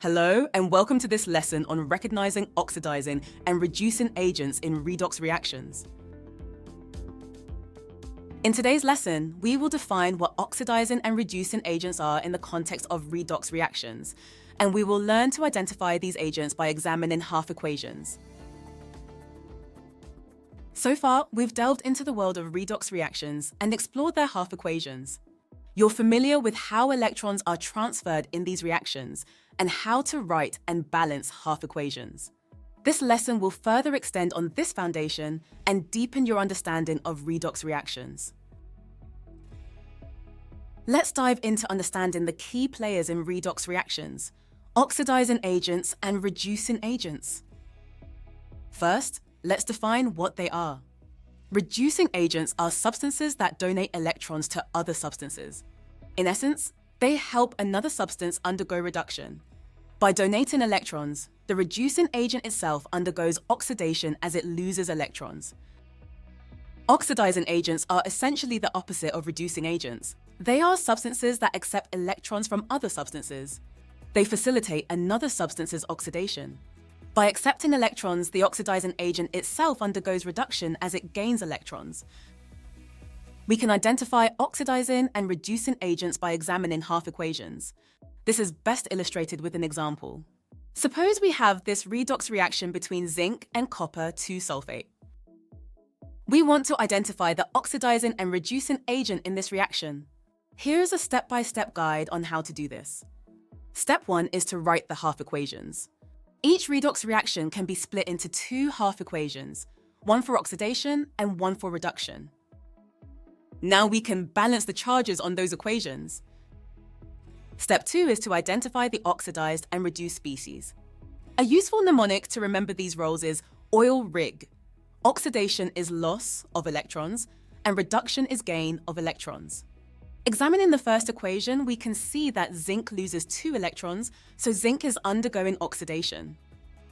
Hello, and welcome to this lesson on recognizing, oxidizing, and reducing agents in redox reactions. In today's lesson, we will define what oxidizing and reducing agents are in the context of redox reactions, and we will learn to identify these agents by examining half equations. So far, we've delved into the world of redox reactions and explored their half equations. You're familiar with how electrons are transferred in these reactions and how to write and balance half equations. This lesson will further extend on this foundation and deepen your understanding of redox reactions. Let's dive into understanding the key players in redox reactions, oxidizing agents and reducing agents. First, let's define what they are. Reducing agents are substances that donate electrons to other substances. In essence, they help another substance undergo reduction. By donating electrons, the reducing agent itself undergoes oxidation as it loses electrons. Oxidizing agents are essentially the opposite of reducing agents. They are substances that accept electrons from other substances. They facilitate another substance's oxidation. By accepting electrons, the oxidizing agent itself undergoes reduction as it gains electrons. We can identify oxidizing and reducing agents by examining half equations. This is best illustrated with an example. Suppose we have this redox reaction between zinc and copper 2-sulfate. We want to identify the oxidizing and reducing agent in this reaction. Here's a step-by-step guide on how to do this. Step 1 is to write the half equations. Each redox reaction can be split into two half equations, one for oxidation and one for reduction. Now we can balance the charges on those equations. Step 2 is to identify the oxidized and reduced species. A useful mnemonic to remember these roles is oil rig. Oxidation is loss of electrons, and reduction is gain of electrons. Examining the first equation, we can see that zinc loses 2 electrons, so zinc is undergoing oxidation.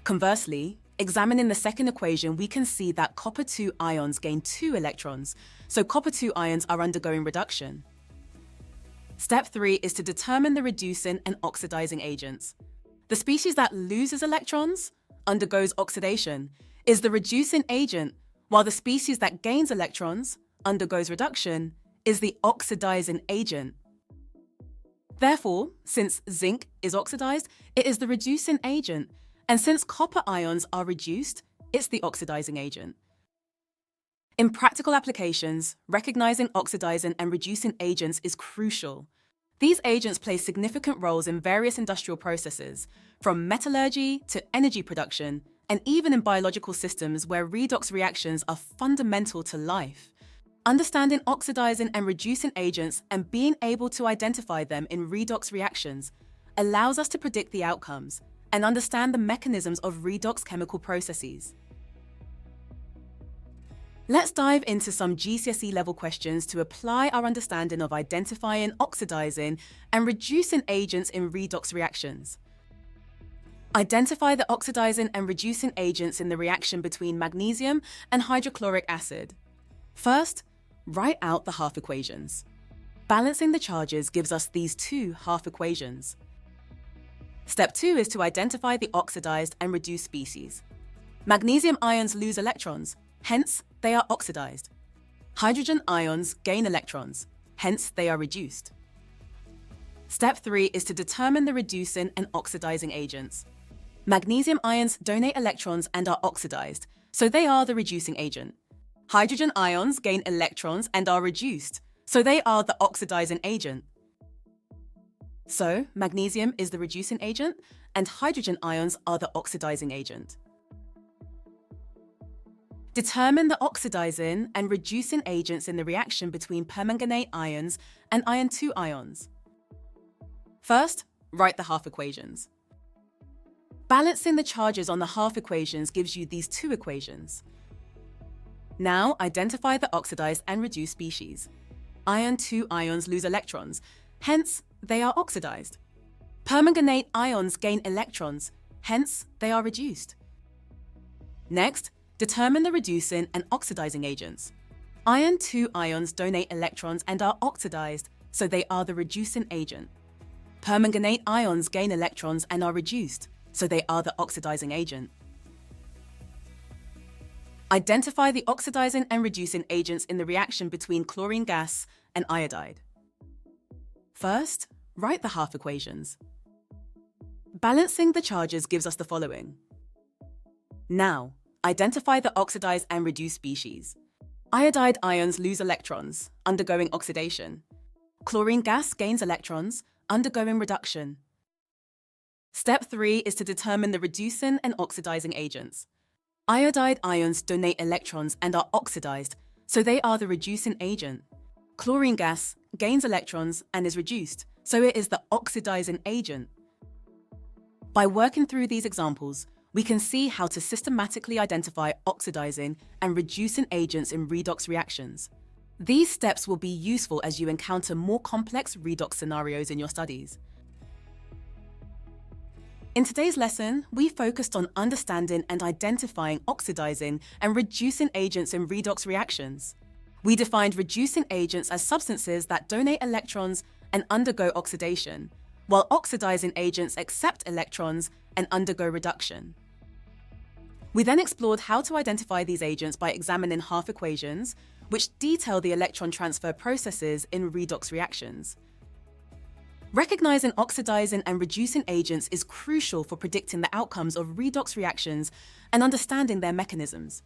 Conversely, examining the second equation, we can see that copper 2 ions gain 2 electrons, so copper 2 ions are undergoing reduction. Step 3 is to determine the reducing and oxidizing agents. The species that loses electrons, undergoes oxidation, is the reducing agent, while the species that gains electrons, undergoes reduction, is the oxidizing agent. Therefore, since zinc is oxidized, it is the reducing agent, and since copper ions are reduced, it's the oxidizing agent. In practical applications, recognizing oxidizing and reducing agents is crucial. These agents play significant roles in various industrial processes, from metallurgy to energy production, and even in biological systems where redox reactions are fundamental to life. Understanding oxidizing and reducing agents and being able to identify them in redox reactions allows us to predict the outcomes and understand the mechanisms of redox chemical processes. Let's dive into some GCSE level questions to apply our understanding of identifying oxidizing and reducing agents in redox reactions. Identify the oxidizing and reducing agents in the reaction between magnesium and hydrochloric acid. First, write out the half equations. Balancing the charges gives us these two half equations. Step 2 is to identify the oxidized and reduced species. Magnesium ions lose electrons, hence they are oxidized. Hydrogen ions gain electrons, hence they are reduced. Step 3 is to determine the reducing and oxidizing agents. Magnesium ions donate electrons and are oxidized, so they are the reducing agent. Hydrogen ions gain electrons and are reduced, so they are the oxidizing agent. So, magnesium is the reducing agent, and hydrogen ions are the oxidizing agent. Determine the oxidizing and reducing agents in the reaction between permanganate ions and iron 2 ions. First, write the half equations. Balancing the charges on the half equations gives you these two equations. Now, identify the oxidized and reduced species. Iron 2 ions lose electrons, hence they are oxidized. Permanganate ions gain electrons, hence they are reduced. Next, determine the reducing and oxidizing agents. Iron 2 ions donate electrons and are oxidized, so they are the reducing agent. Permanganate ions gain electrons and are reduced, so they are the oxidizing agent. Identify the oxidizing and reducing agents in the reaction between chlorine gas and iodide. First, write the half equations. Balancing the charges gives us the following. Now, identify the oxidized and reduced species. Iodide ions lose electrons, undergoing oxidation. Chlorine gas gains electrons, undergoing reduction. Step 3 is to determine the reducing and oxidizing agents. Iodide ions donate electrons and are oxidized, so they are the reducing agent. Chlorine gas gains electrons and is reduced, so it is the oxidizing agent. By working through these examples, we can see how to systematically identify oxidizing and reducing agents in redox reactions. These steps will be useful as you encounter more complex redox scenarios in your studies. In today's lesson, we focused on understanding and identifying oxidizing and reducing agents in redox reactions. We defined reducing agents as substances that donate electrons and undergo oxidation, while oxidizing agents accept electrons and undergo reduction. We then explored how to identify these agents by examining half equations, which detail the electron transfer processes in redox reactions. Recognizing oxidizing and reducing agents is crucial for predicting the outcomes of redox reactions and understanding their mechanisms.